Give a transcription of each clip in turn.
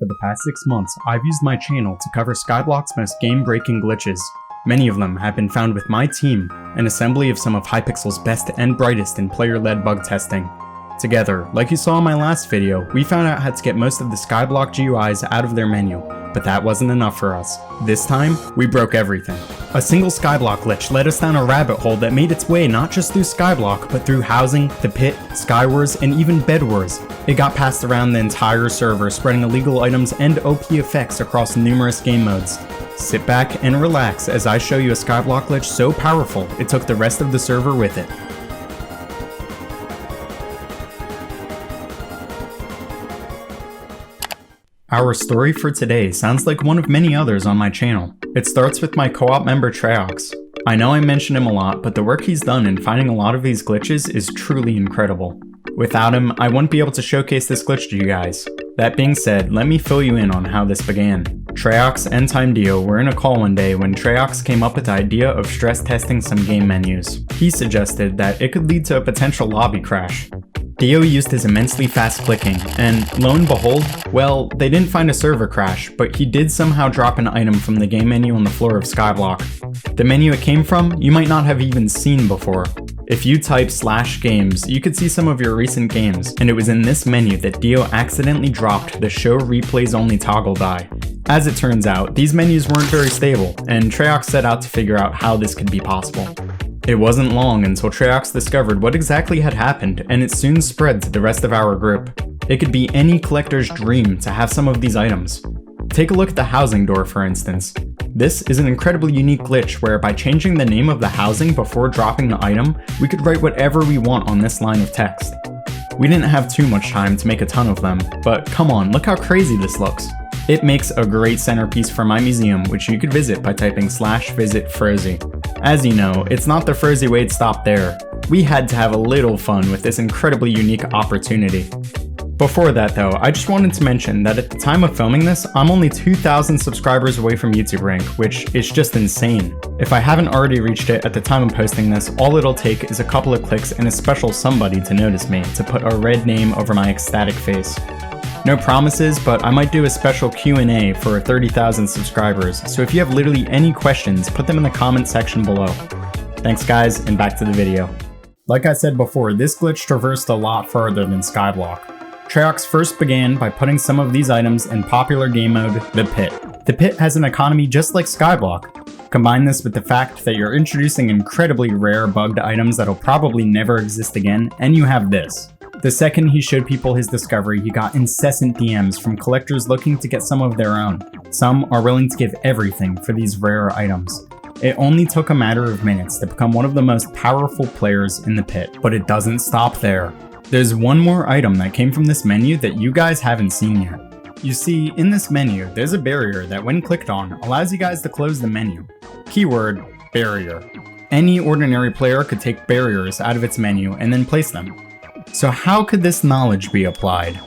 For the past 6 months, I've used my channel to cover Skyblock's most game-breaking glitches. Many of them have been found with my team, an assembly of some of Hypixel's best and brightest in player-led bug testing. Together, like you saw in my last video, we found out how to get most of the Skyblock GUIs out of their menu, but that wasn't enough for us. This time, we broke everything. A single Skyblock glitch led us down a rabbit hole that made its way not just through Skyblock, but through Housing, the Pit, Skywars, and even bedwars. It got passed around the entire server, spreading illegal items and OP effects across numerous game modes. Sit back and relax as I show you a Skyblock glitch so powerful, it took the rest of the server with it. Our story for today sounds like one of many others on my channel. It starts with my co-op member REQS. I know I mentioned him a lot, but the work he's done in finding a lot of these glitches is truly incredible. Without him, I wouldn't be able to showcase this glitch to you guys. That being said, let me fill you in on how this began. REQS and Timedeo were in a call one day when REQS came up with the idea of stress testing some game menus. He suggested that it could lead to a potential lobby crash. Deo used his immensely fast clicking, and lo and behold, well, they didn't find a server crash, but he did somehow drop an item from the game menu on the floor of Skyblock. The menu it came from, you might not have even seen before. If you type /games, you could see some of your recent games, and it was in this menu that Deo accidentally dropped the show replays only toggle die. As it turns out, these menus weren't very stable, and REQS set out to figure out how this could be possible. It wasn't long until REQS discovered what exactly had happened, and it soon spread to the rest of our group. It could be any collector's dream to have some of these items. Take a look at the housing door, for instance. This is an incredibly unique glitch where by changing the name of the housing before dropping the item, we could write whatever we want on this line of text. We didn't have too much time to make a ton of them, but come on, look how crazy this looks. It makes a great centerpiece for my museum, which you could visit by typing /visit FRZE. As you know, it's not the FRZE way to stop there. We had to have a little fun with this incredibly unique opportunity. Before that though, I just wanted to mention that at the time of filming this, I'm only 2,000 subscribers away from YouTube rank, which is just insane. If I haven't already reached it at the time of posting this, all it'll take is a couple of clicks and a special somebody to notice me, to put a red name over my ecstatic face. No promises, but I might do a special Q&A for 30,000 subscribers, so if you have literally any questions, put them in the comment section below. Thanks guys, and back to the video. Like I said before, this glitch traversed a lot further than Skyblock. REQS first began by putting some of these items in popular game mode, the Pit. The Pit has an economy just like Skyblock. Combine this with the fact that you're introducing incredibly rare bugged items that'll probably never exist again, and you have this. The second he showed people his discovery, he got incessant DMs from collectors looking to get some of their own. Some are willing to give everything for these rare items. It only took a matter of minutes to become one of the most powerful players in the Pit, but it doesn't stop there. There's one more item that came from this menu that you guys haven't seen yet. You see, in this menu, there's a barrier that when clicked on, allows you guys to close the menu. Keyword, barrier. Any ordinary player could take barriers out of its menu and then place them. So how could this knowledge be applied?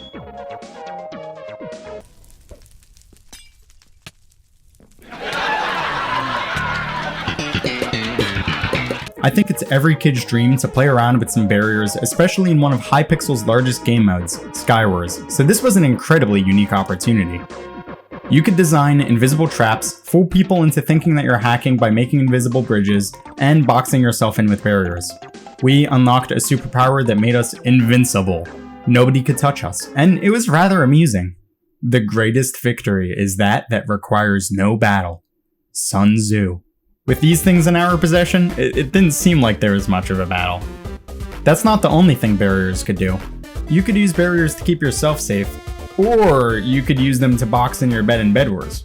I think it's every kid's dream to play around with some barriers, especially in one of Hypixel's largest game modes, Skywars, so this was an incredibly unique opportunity. You could design invisible traps, fool people into thinking that you're hacking by making invisible bridges, and boxing yourself in with barriers. We unlocked a superpower that made us invincible. Nobody could touch us, and it was rather amusing. The greatest victory is that requires no battle. Sun Tzu. With these things in our possession, it didn't seem like there was much of a battle. That's not the only thing barriers could do. You could use barriers to keep yourself safe, or you could use them to box in your bed in bedwars.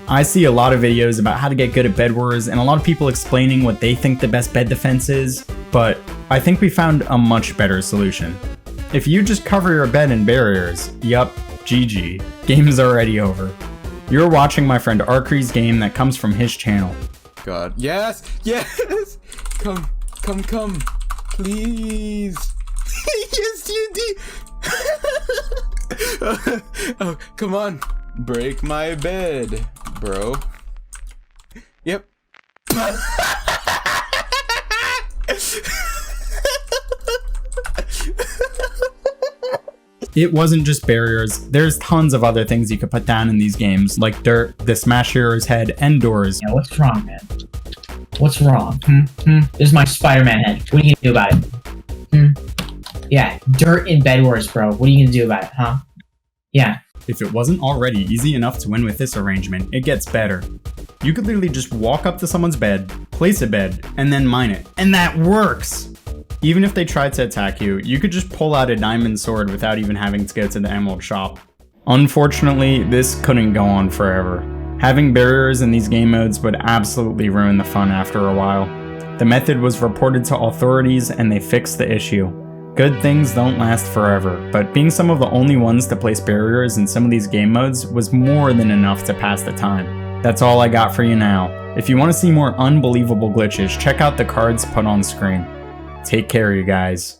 I see a lot of videos about how to get good at bedwars and a lot of people explaining what they think the best bed defense is, but I think we found a much better solution. If you just cover your bed in barriers, yup, GG, game's already over. You're watching my friend Arcri's game that comes from his channel. God, yes, come, please. Yes, you did. Oh, come on, break my bed, bro. Yep. it wasn't just barriers. There's tons of other things you could put down in these games, like dirt, the smash hero's head, and doors. Yeah, what's wrong, man? What's wrong? This is my Spider-Man head. What are you gonna do about it? Yeah, dirt and bedwars, bro. What are you gonna do about it, huh? Yeah. If it wasn't already easy enough to win with this arrangement, it gets better. You could literally just walk up to someone's bed, place a bed, and then mine it. And that works! Even if they tried to attack you, you could just pull out a diamond sword without even having to go to the emerald shop. Unfortunately, this couldn't go on forever. Having barriers in these game modes would absolutely ruin the fun after a while. The method was reported to authorities and they fixed the issue. Good things don't last forever, but being some of the only ones to place barriers in some of these game modes was more than enough to pass the time. That's all I got for you now. If you want to see more unbelievable glitches, check out the cards put on screen. Take care, you guys.